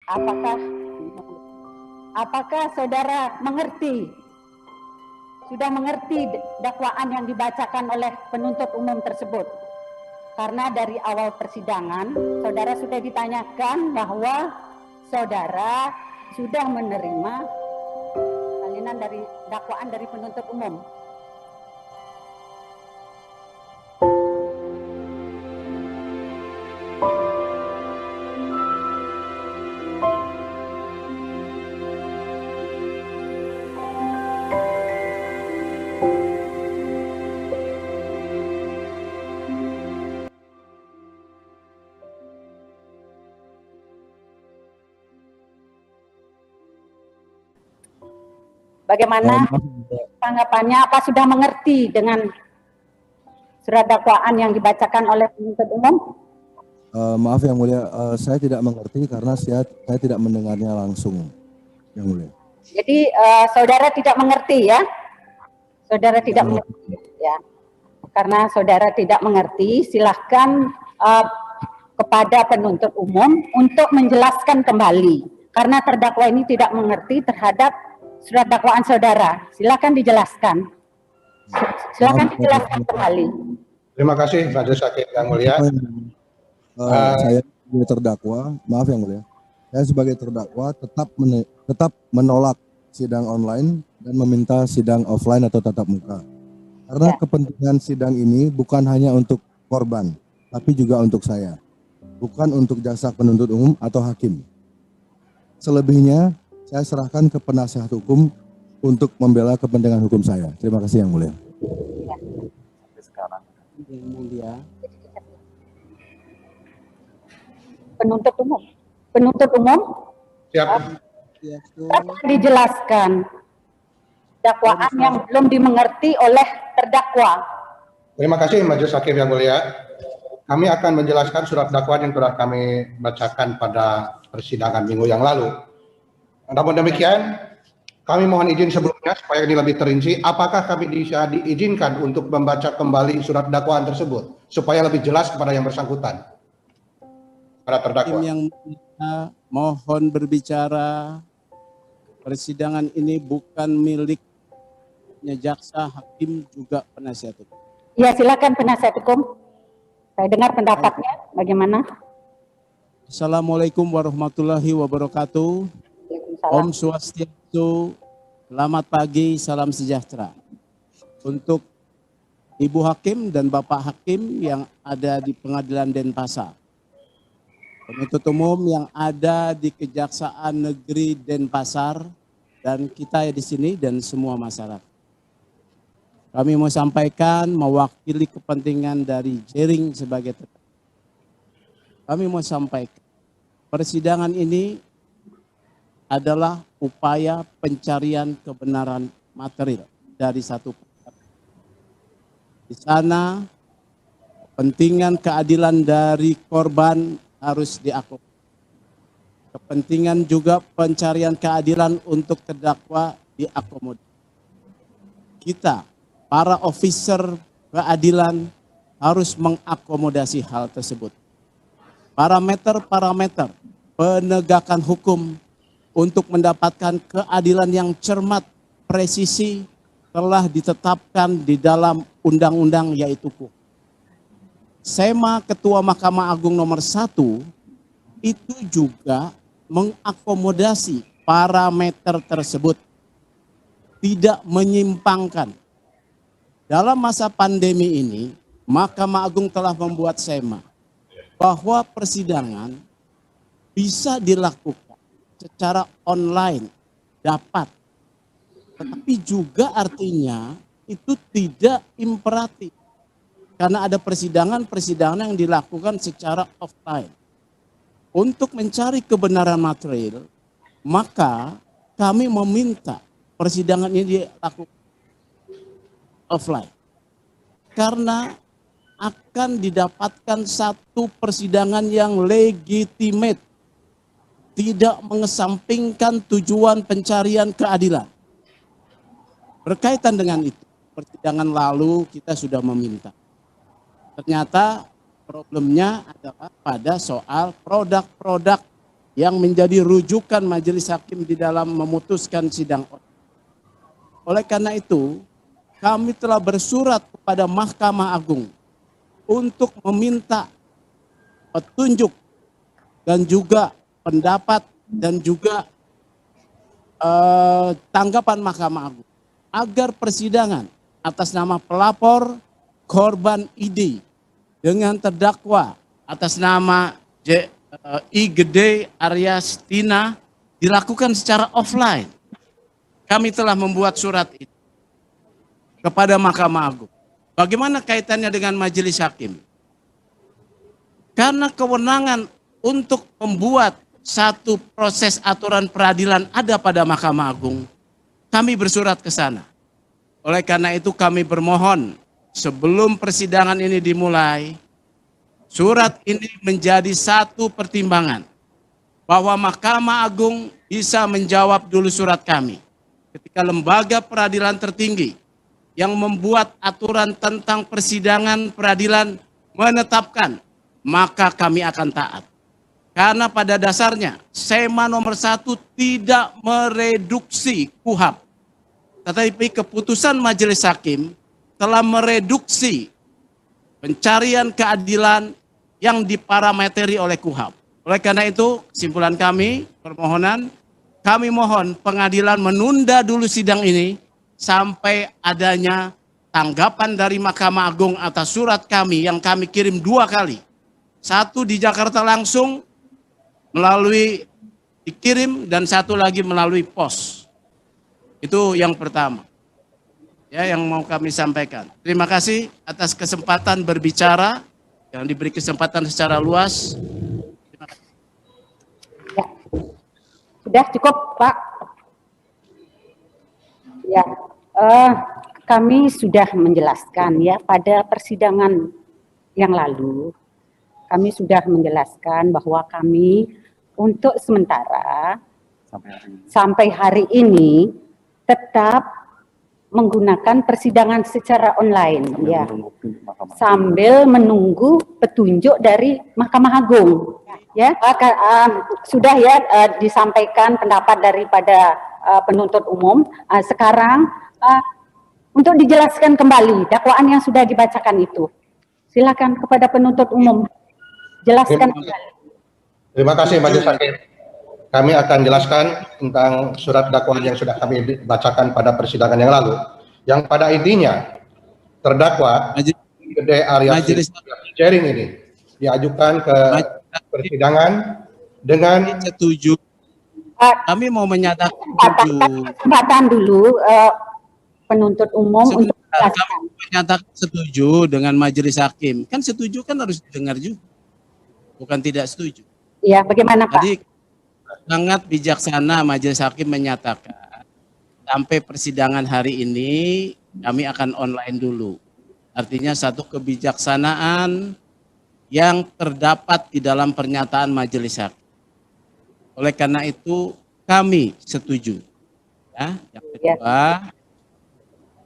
Apakah saudara sudah mengerti dakwaan yang dibacakan oleh penuntut umum tersebut? Karena dari awal persidangan, saudara sudah ditanyakan bahwa saudara sudah menerima salinan dari dakwaan dari penuntut umum. Bagaimana tanggapannya? Apa sudah mengerti dengan surat dakwaan yang dibacakan oleh penuntut umum? Maaf Yang Mulia, saya tidak mengerti karena saya tidak mendengarnya langsung, Yang Mulia. Jadi saudara tidak mengerti ya? Saudara tidak mengerti ya? Karena saudara tidak mengerti, silahkan kepada penuntut umum untuk menjelaskan kembali. Karena terdakwa ini tidak mengerti terhadap surat dakwaan saudara, silakan dijelaskan. Silakan dijelaskan kembali. Terima kasih Majelis Hakim yang mulia. Saya sebagai terdakwa, maaf Yang Mulia, saya sebagai terdakwa tetap menolak sidang online dan meminta sidang offline atau tatap muka. Karena kepentingan sidang ini bukan hanya untuk korban, tapi juga untuk saya. Bukan untuk jaksa penuntut umum atau hakim. Selebihnya saya serahkan ke penasihat hukum untuk membela kepentingan hukum saya. Terima kasih Yang Mulia. Sekarang Yang Mulia. Penuntut umum. Siap. Dijelaskan dakwaan yang belum dimengerti oleh terdakwa. Terima kasih Majelis Hakim yang mulia. Kami akan menjelaskan surat dakwaan yang telah kami bacakan pada persidangan minggu yang lalu. Namun demikian, kami mohon izin sebelumnya supaya ini lebih terinci. Apakah kami bisa diizinkan untuk membaca kembali surat dakwaan tersebut supaya lebih jelas kepada yang bersangkutan, para terdakwa? Yang mohon berbicara. Persidangan ini bukan miliknya jaksa, hakim, juga penasihat hukum. Ya, silakan penasihat hukum. Saya dengar pendapatnya. Bagaimana? Assalamualaikum warahmatullahi wabarakatuh. Om Swastiastu, selamat pagi, salam sejahtera. Untuk Ibu Hakim dan Bapak Hakim yang ada di Pengadilan Denpasar, penuntut umum yang ada di Kejaksaan Negeri Denpasar, dan kita di sini dan semua masyarakat. Kami mau sampaikan mewakili kepentingan dari Jering sebagai terdakwa. Kami mau sampaikan persidangan ini adalah upaya pencarian kebenaran material dari satu perkara. Di sana kepentingan keadilan dari korban harus diakomodir. Kepentingan juga pencarian keadilan untuk terdakwa diakomodir. Kita, para officer keadilan, harus mengakomodasi hal tersebut. Parameter-parameter penegakan hukum untuk mendapatkan keadilan yang cermat, presisi, telah ditetapkan di dalam undang-undang yaitu KUHP. SEMA Ketua Mahkamah Agung nomor 1 itu juga mengakomodasi parameter tersebut, tidak menyimpangkan. Dalam masa pandemi ini, Mahkamah Agung telah membuat SEMA bahwa persidangan bisa dilakukan secara online, dapat. Tetapi juga artinya itu tidak imperatif. Karena ada persidangan-persidangan yang dilakukan secara offline. Untuk mencari kebenaran material, maka kami meminta persidangan ini dilakukan offline. Karena akan didapatkan satu persidangan yang legitimate, tidak mengesampingkan tujuan pencarian keadilan. Berkaitan dengan itu, persidangan lalu kita sudah meminta. Ternyata problemnya adalah pada soal produk-produk yang menjadi rujukan majelis hakim di dalam memutuskan sidang. Oleh karena itu, kami telah bersurat kepada Mahkamah Agung untuk meminta petunjuk dan juga pendapat dan juga tanggapan Mahkamah Agung agar persidangan atas nama pelapor korban ID dengan terdakwa atas nama I Gede Aryastina dilakukan secara offline. Kami telah membuat surat itu kepada Mahkamah Agung. Bagaimana kaitannya dengan majelis hakim? Karena kewenangan untuk membuat satu proses aturan peradilan ada pada Mahkamah Agung, kami bersurat ke sana. Oleh karena itu kami bermohon sebelum persidangan ini dimulai, surat ini menjadi satu pertimbangan bahwa Mahkamah Agung bisa menjawab dulu surat kami. Ketika lembaga peradilan tertinggi yang membuat aturan tentang persidangan peradilan menetapkan, maka kami akan taat. Karena pada dasarnya SEMA nomor 1 tidak mereduksi KUHAP. Tetapi keputusan majelis hakim telah mereduksi pencarian keadilan yang diparameteri oleh KUHAP. Oleh karena itu, kesimpulan kami, permohonan, kami mohon pengadilan menunda dulu sidang ini sampai adanya tanggapan dari Mahkamah Agung atas surat kami yang kami kirim 2 kali. Satu di Jakarta langsung melalui dikirim dan satu lagi melalui pos. Itu yang pertama. Ya, yang mau kami sampaikan. Terima kasih atas kesempatan berbicara yang diberi kesempatan secara luas. Ya. Sudah cukup, Pak. Ya, kami sudah menjelaskan ya pada persidangan yang lalu. Kami sudah menjelaskan bahwa kami untuk sementara sampai hari ini tetap menggunakan persidangan secara online ya, sambil menunggu petunjuk dari Mahkamah Agung ya. Sudah ya disampaikan pendapat daripada penuntut umum. Sekarang untuk dijelaskan kembali dakwaan yang sudah dibacakan itu, silakan kepada penuntut umum jelaskan kembali. Terima kasih Majelis Hakim. Kami akan jelaskan tentang surat dakwaan yang sudah kami bacakan pada persidangan yang lalu. Yang pada intinya terdakwa Gede Aryastina sharing ini diajukan ke persidangan dengan setuju. Kami mau menyatakan kesempatan dulu penuntut umum untuk kami menyatakan setuju dengan majelis hakim. Kan setuju kan harus didengar juga. Bukan tidak setuju. Iya, bagaimana Pak? Jadi sangat bijaksana majelis hakim menyatakan sampai persidangan hari ini kami akan online dulu. Artinya satu kebijaksanaan yang terdapat di dalam pernyataan majelis hakim. Oleh karena itu kami setuju. Ya, yang kedua,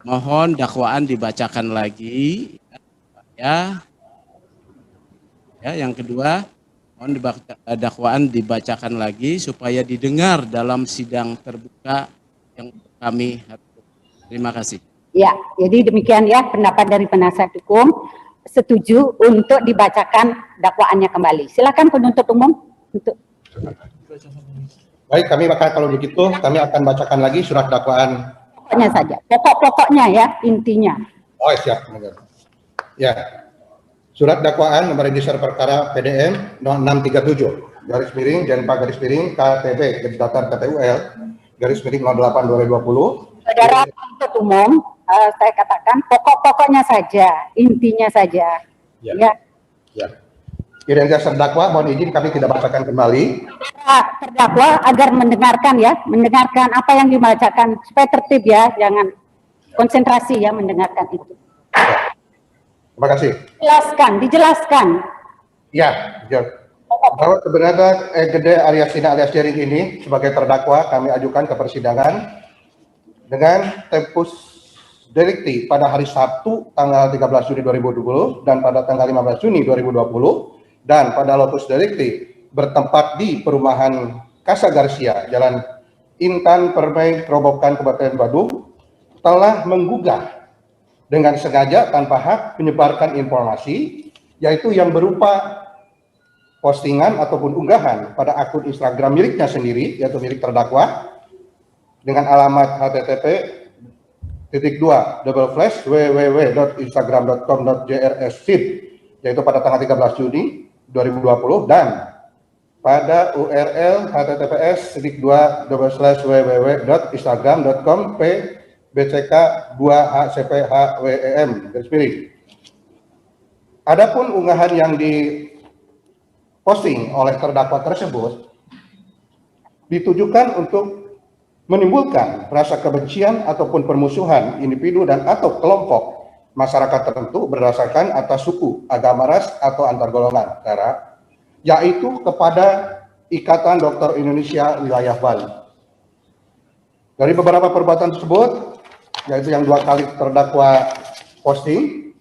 mohon dakwaan dibacakan lagi. Ya. Ya, yang kedua, mohon dakwaan dibacakan lagi supaya didengar dalam sidang terbuka yang kami. Terima kasih. Ya, jadi demikian ya pendapat dari penasihat hukum, setuju untuk dibacakan dakwaannya kembali. Silakan penuntut umum untuk. Baik, kami kalau begitu kami akan bacakan lagi surat dakwaan. Pokoknya saja, pokok-pokoknya ya, intinya. Oh siap. Ya. Surat dakwaan nomor register perkara PDM 0637 garis miring Jenpa garis miring KTB garis datar KPUL garis miring 08 2020. Saudara penuntut umum, saya katakan pokok-pokoknya saja, intinya saja. Ya. Ya. Identitas terdakwa, mohon izin kami tidak bacakan kembali. Terdakwa agar mendengarkan ya, mendengarkan apa yang dibacakan supaya tertib ya, jangan konsentrasi ya mendengarkan itu. Ya. Terima kasih. Dijelaskan. Ya. Bahwa sebenarnya Gede Aryastina alias Jering ini sebagai terdakwa kami ajukan ke persidangan dengan tempus delicti pada hari Sabtu tanggal 13 Juni 2020 dan pada tanggal 15 Juni 2020 dan pada lokus delicti bertempat di perumahan Casa Garcia, Jalan Intan Permai, Kerobokan, Kabupaten Badung, telah menggugah dengan sengaja tanpa hak menyebarkan informasi, yaitu yang berupa postingan ataupun unggahan pada akun Instagram miliknya sendiri, yaitu milik terdakwa, dengan alamat http://www.instagram.com.jrsfeed, yaitu pada tanggal 13 Juni 2020, dan pada URL https://www.instagram.com/bck2hcphwem. Adapun unggahan yang diposting oleh terdakwa tersebut ditujukan untuk menimbulkan rasa kebencian ataupun permusuhan individu dan atau kelompok masyarakat tertentu berdasarkan atas suku, agama, ras, atau antar golongan darah, yaitu kepada Ikatan Dokter Indonesia Wilayah Bali. Dari beberapa perbuatan tersebut, yaitu yang 2 kali terdakwa posting,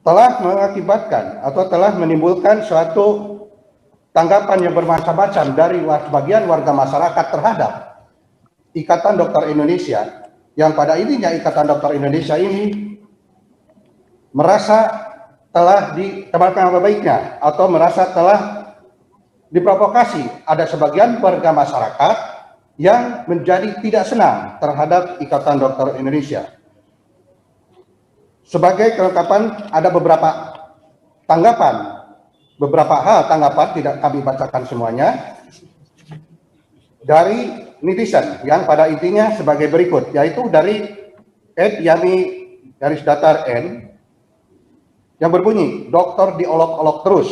telah mengakibatkan atau telah menimbulkan suatu tanggapan yang bermacam-macam dari sebagian warga masyarakat terhadap Ikatan Dokter Indonesia, yang pada intinya Ikatan Dokter Indonesia ini merasa telah ditebarkan nama baiknya atau merasa telah diprovokasi. Ada sebagian warga masyarakat yang menjadi tidak senang terhadap Ikatan Dokter Indonesia. Sebagai kelengkapan, ada beberapa tanggapan, beberapa hal tanggapan, tidak kami bacakan semuanya, dari netizen yang pada intinya sebagai berikut, yaitu dari @yami_N yang berbunyi, dokter diolok-olok terus.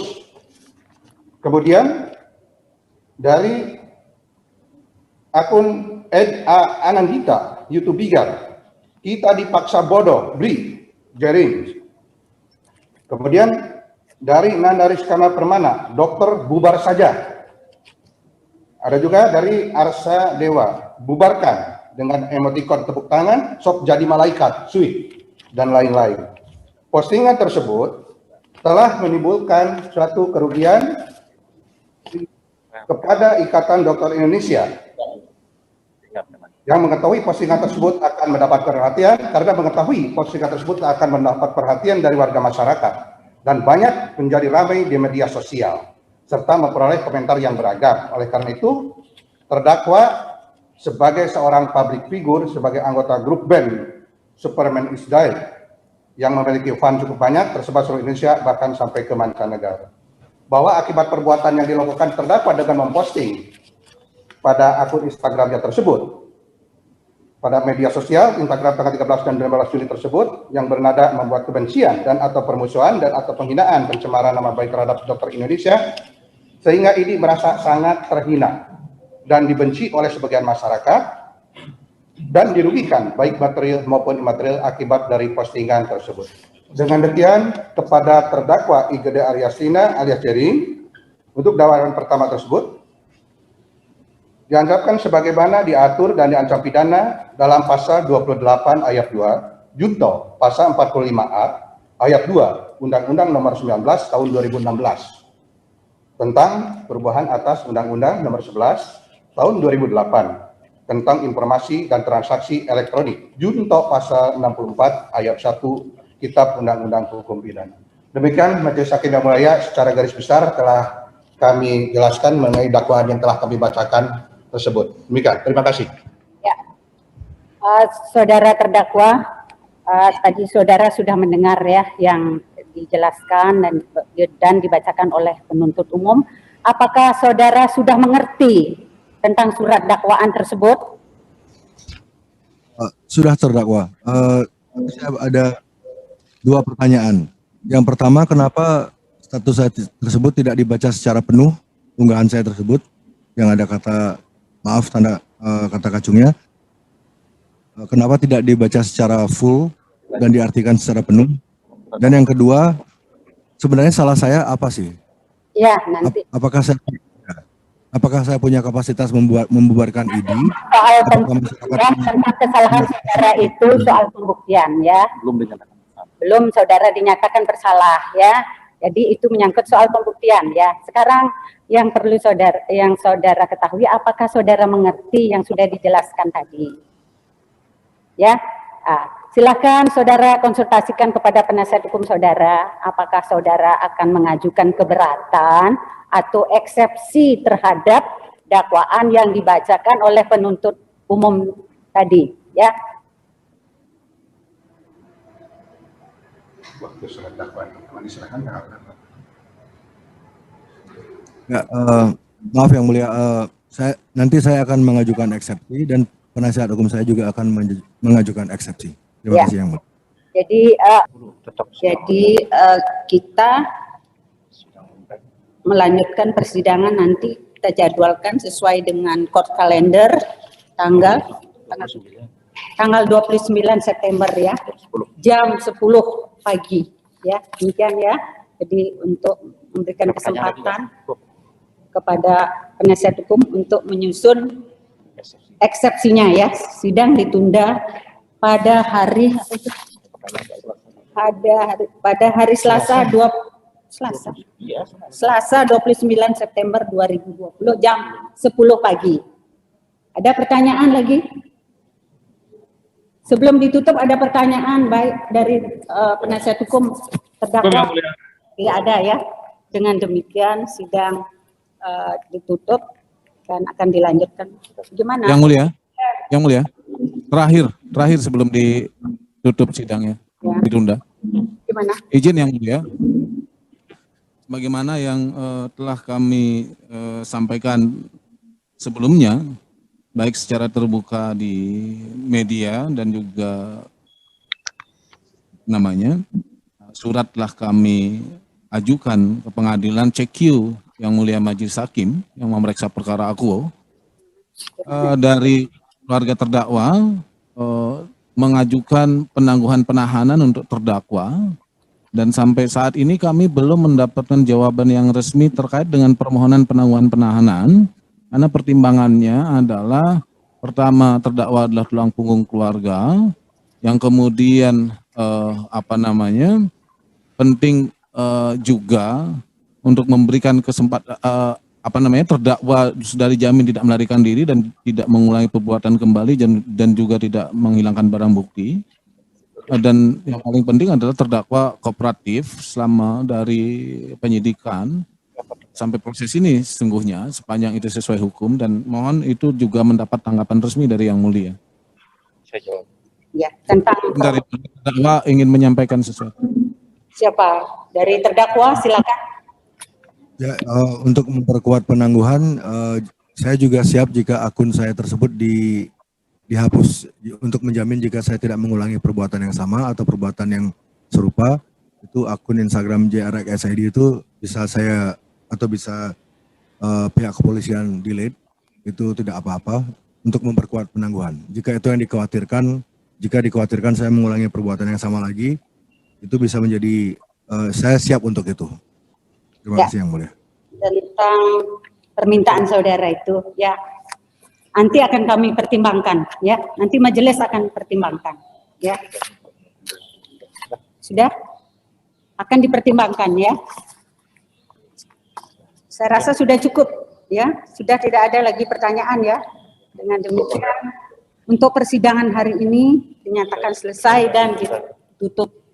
Kemudian dari akun @anandita YouTube Bigar, kita dipaksa bodoh, beli, jaring. Kemudian dari Nandaris Kama Permana, dokter bubar saja. Ada juga dari Arsa Dewa, bubarkan, dengan emotikon tepuk tangan, sok jadi malaikat, sweet, dan lain-lain. Postingan tersebut telah menimbulkan suatu kerugian kepada Ikatan Dokter Indonesia, yang mengetahui postingan tersebut akan mendapat perhatian, karena mengetahui postingan tersebut akan mendapat perhatian dari warga masyarakat, dan banyak menjadi ramai di media sosial, serta memperoleh komentar yang beragam. Oleh karena itu, terdakwa sebagai seorang public figure, sebagai anggota grup band Superman is Dead, yang memiliki fan cukup banyak, tersebar seluruh Indonesia, bahkan sampai ke mancanegara, bahwa akibat perbuatan yang dilakukan terdakwa dengan memposting pada akun Instagramnya tersebut, pada media sosial, Instagram tanggal 13 dan 15 Juli tersebut, yang bernada membuat kebencian dan atau permusuhan dan atau penghinaan, pencemaran nama baik terhadap dokter Indonesia, sehingga ini merasa sangat terhina dan dibenci oleh sebagian masyarakat, dan dirugikan baik material maupun imaterial akibat dari postingan tersebut. Dengan demikian, kepada terdakwa IGD Aryastina alias Jering, untuk dakwaan pertama tersebut diancamkan sebagaimana diatur dan diancam pidana dalam pasal 28 ayat 2 junto pasal 45A ayat 2 Undang-Undang Nomor 19 Tahun 2016 tentang perubahan atas Undang-Undang Nomor 11 Tahun 2008 tentang informasi dan transaksi elektronik, junto pasal 64 ayat 1 Kitab Undang-Undang Hukum Pidana. Demikian Majelis Hakim yang mulia, secara garis besar telah kami jelaskan mengenai dakwaan yang telah kami bacakan tersebut. Demikian, terima kasih. Ya, saudara terdakwa, tadi saudara sudah mendengar ya yang dijelaskan dan dibacakan oleh penuntut umum. Apakah saudara sudah mengerti tentang surat dakwaan tersebut? Sudah terdakwa. Saya ada 2 pertanyaan. Yang pertama, kenapa status saya tersebut tidak dibaca secara penuh, unggahan saya tersebut, yang ada kata, maaf, tanda kata kacungnya. Kenapa tidak dibaca secara full dan diartikan secara penuh? Dan yang kedua, sebenarnya salah saya apa sih? Ya, nanti. Apakah saya punya kapasitas membubarkan ID? Soal tentang kesalahan saudara itu soal pembuktian ya. Belum saudara dinyatakan bersalah ya. Jadi itu menyangkut soal pembuktian ya. Sekarang yang perlu saudara ketahui, apakah saudara mengerti yang sudah dijelaskan tadi? Ya, silakan saudara konsultasikan kepada penasihat hukum saudara, apakah saudara akan mengajukan keberatan atau eksepsi terhadap dakwaan yang dibacakan oleh penuntut umum tadi, ya. Waktu surat dakwaan diserahkan Ya, maaf yang mulia, nanti saya akan mengajukan eksepsi dan penasihat hukum saya juga akan mengajukan eksepsi. Terima kasih yang mulia. Jadi kita melanjutkan persidangan nanti kita jadwalkan sesuai dengan court calendar tanggal 29 September ya, jam 10 pagi ya, demikian ya. Jadi untuk memberikan kesempatan kepada penasihat hukum untuk menyusun eksepsinya ya. Sidang ditunda pada hari Selasa 29 September 2020 jam 10 pagi. Ada pertanyaan lagi? Sebelum ditutup ada pertanyaan baik dari penasihat hukum terdakwa? Tidak ada ya. Dengan demikian sidang ditutup dan akan dilanjutkan. Gimana? Yang mulia, terakhir sebelum ditutup sidangnya, ya, ditunda. Gimana? Izin yang mulia, bagaimana yang telah kami sampaikan sebelumnya, baik secara terbuka di media dan juga surat telah kami ajukan ke pengadilan CQ yang mulia Majelis Hakim yang memeriksa perkara aku dari keluarga terdakwa mengajukan penangguhan penahanan untuk terdakwa, dan sampai saat ini kami belum mendapatkan jawaban yang resmi terkait dengan permohonan penangguhan penahanan. Karena pertimbangannya adalah pertama, terdakwa adalah tulang punggung keluarga, yang kemudian penting juga untuk memberikan kesempatan terdakwa sudah dijamin tidak melarikan diri dan tidak mengulangi perbuatan kembali dan juga tidak menghilangkan barang bukti. Dan yang paling penting adalah terdakwa kooperatif selama dari penyidikan sampai proses ini sesungguhnya, sepanjang itu sesuai hukum, dan mohon itu juga mendapat tanggapan resmi dari Yang Mulia. Saya jawab. Ya, tentang dari terdakwa ingin menyampaikan sesuatu. Siapa? Dari terdakwa, silakan. Ya, untuk memperkuat penangguhan, saya juga siap jika akun saya tersebut dihapus untuk menjamin jika saya tidak mengulangi perbuatan yang sama atau perbuatan yang serupa. Itu akun Instagram JRXID itu bisa saya atau bisa pihak kepolisian delete, itu tidak apa-apa untuk memperkuat penangguhan. Jika itu yang dikhawatirkan saya mengulangi perbuatan yang sama lagi, itu bisa menjadi saya siap untuk itu. Terima kasih Yang Mulia. Tentang permintaan saudara itu ya, nanti akan kami pertimbangkan ya, nanti majelis akan pertimbangkan ya. Sudah akan dipertimbangkan ya. Saya rasa sudah cukup ya, sudah tidak ada lagi pertanyaan ya. Dengan demikian untuk persidangan hari ini dinyatakan selesai dan ditutup.